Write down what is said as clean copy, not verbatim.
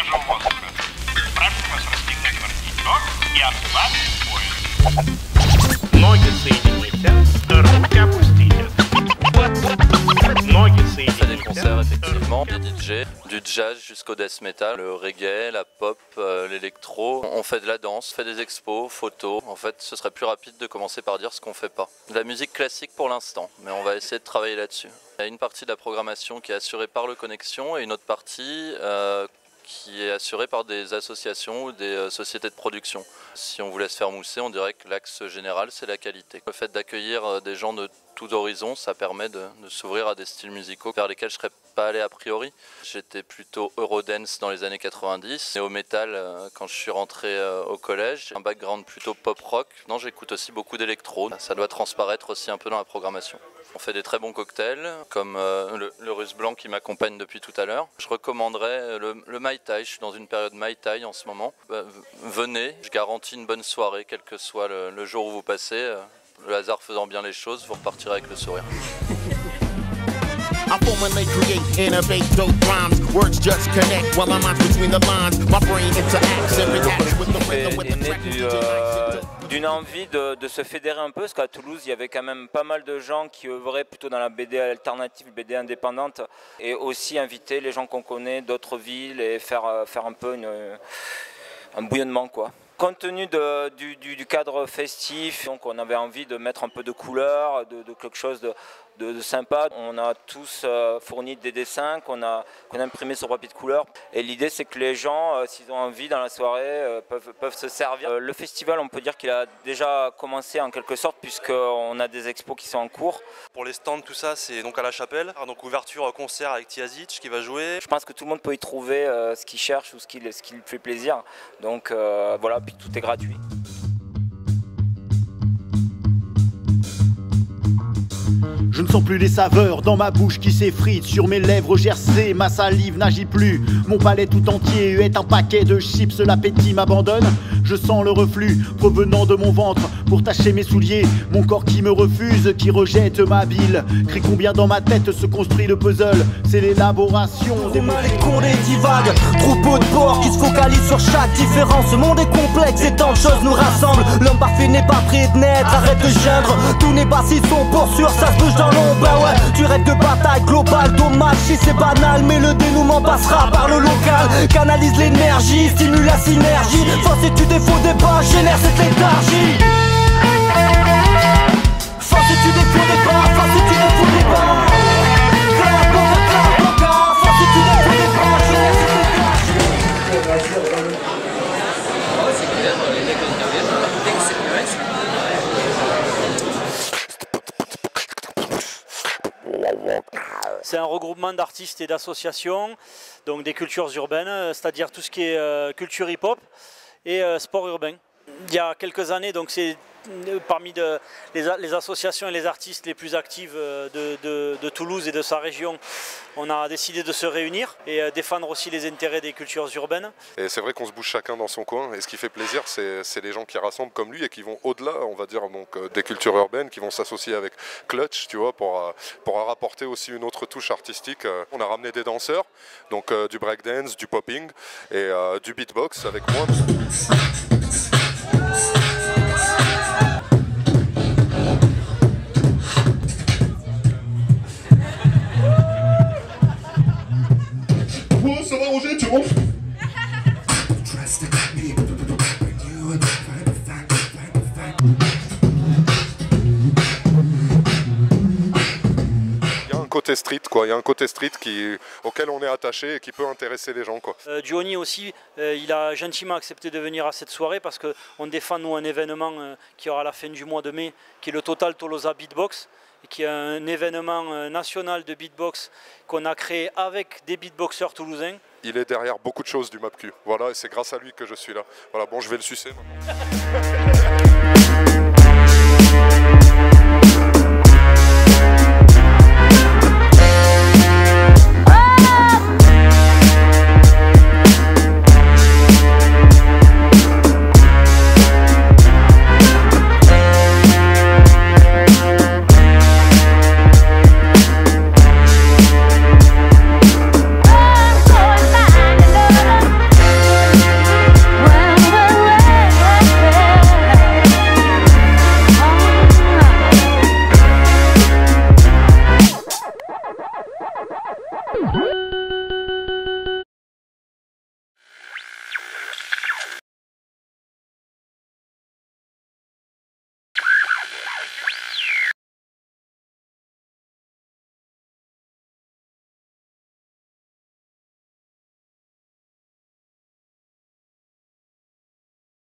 же у вас уже? Прошу вас расстегнуть воротничок и оплатить поезд. Ноги соедините, руки опустите. Ноги On fait des соедините. concerts effectivement, des DJ, du jazz jusqu'au death metal, le reggae, la pop, l'électro. On fait de la danse, on fait des expos, photos. En fait, ce serait plus rapide de commencer par dire ce qu'on fait pas. De la musique classique pour l'instant, mais on va essayer de travailler là-dessus. Il y a une partie de la programmation qui est assurée par le Connexion et une autre partie qui est assurée par des associations ou des sociétés de production. Si on vous laisse faire mousser, on dirait que l'axe général, c'est la qualité. Le fait d'accueillir des gens de tous horizons, ça permet de s'ouvrir à des styles musicaux vers lesquels je ne serais pas allé a priori. J'étais plutôt Eurodance dans les années 90, et au métal quand je suis rentré au collège. J'ai un background plutôt pop-rock. Non, j'écoute aussi beaucoup d'électro. Ça doit transparaître aussi un peu dans la programmation. On fait des très bons cocktails, comme le russe blanc qui m'accompagne depuis tout à l'heure. Je recommanderais le Mai Tai, je suis dans une période Mai Tai en ce moment. Venez, je garantis une bonne soirée, quel que soit le jour où vous passez. Le hasard faisant bien les choses, vous repartirez avec le sourire. I formulate, create, innovate, dope rhymes. Words just connect while I'm out between the lines. My brain interacts and reacts with the rhythm, with the track. D'une envie de se fédérer un peu, parce qu'à Toulouse, il y avait quand même pas mal de gens qui œuvraient plutôt dans la BD alternative, BD indépendante, et aussi inviter les gens qu'on connaît d'autres villes et faire un peu un bouillonnement, quoi. Compte tenu du cadre festif, donc on avait envie de mettre un peu de couleur, de quelque chose de sympa. On a tous fourni des dessins qu'on a imprimés sur papier de couleur. Et l'idée, c'est que les gens, s'ils ont envie dans la soirée, peuvent se servir. Le festival, on peut dire qu'il a déjà commencé en quelque sorte, puisqu'on a des expos qui sont en cours. Pour les stands, tout ça, c'est donc à la Chapelle. Donc ouverture concert avec Tiazic qui va jouer. Je pense que tout le monde peut y trouver ce qu'il cherche ou ce qui lui fait plaisir. Donc voilà, puis tout est gratuit. Je ne sens plus les saveurs dans ma bouche qui s'effrite. Sur mes lèvres gercées, ma salive n'agit plus. Mon palais tout entier est un paquet de chips. L'appétit m'abandonne. Je sens le reflux provenant de mon ventre pour tacher mes souliers. Mon corps qui me refuse, qui rejette ma bile. Crie combien dans ma tête se construit le puzzle. C'est l'élaboration des mots. Les condés divaguent, troupeau de porcs qui se focalisent sur chaque différence. Ce monde est complexe et tant de choses nous rassemblent. L'homme parfait n'est pas prêt de naître, arrête de geindre. Tout n'est pas si sombre, sûr, ça se bouge dans l'ombre. Bah ouais, tu rêves de bataille globale, dommage si c'est banal. Mais le dénouement passera par le local. Canalise l'énergie, stimule la synergie. Force et tu défauts débat, génère cette léthargie. Force et tu défauts débat, force et tu défauts débat. Force et tu défauts débat, génère cette léthargie. C'est un regroupement d'artistes et d'associations, donc des cultures urbaines, c'est-à-dire tout ce qui est culture hip-hop et sport urbain. Il y a quelques années, donc c'est parmi les associations et les artistes les plus actifs de Toulouse et de sa région, on a décidé de se réunir et défendre aussi les intérêts des cultures urbaines. Et c'est vrai qu'on se bouge chacun dans son coin, et ce qui fait plaisir, c'est les gens qui rassemblent comme lui et qui vont au-delà, on va dire, donc, des cultures urbaines, qui vont s'associer avec Clutch, tu vois, pour rapporter aussi une autre touche artistique. On a ramené des danseurs, donc du breakdance, du popping et du beatbox avec moi. Ça va Roger, tu ronfles? Il y a un côté street, quoi. Il y a un côté street auquel on est attaché et qui peut intéresser les gens, quoi. Johnny aussi, il a gentiment accepté de venir à cette soirée parce qu'on défend nous un événement qui aura à la fin du mois de mai, qui est le Total Tolosa Beatbox, et qui est un événement national de beatbox qu'on a créé avec des beatboxers toulousains. Il est derrière beaucoup de choses du MapQ. Voilà, et c'est grâce à lui que je suis là. Voilà, bon, je vais le sucer maintenant.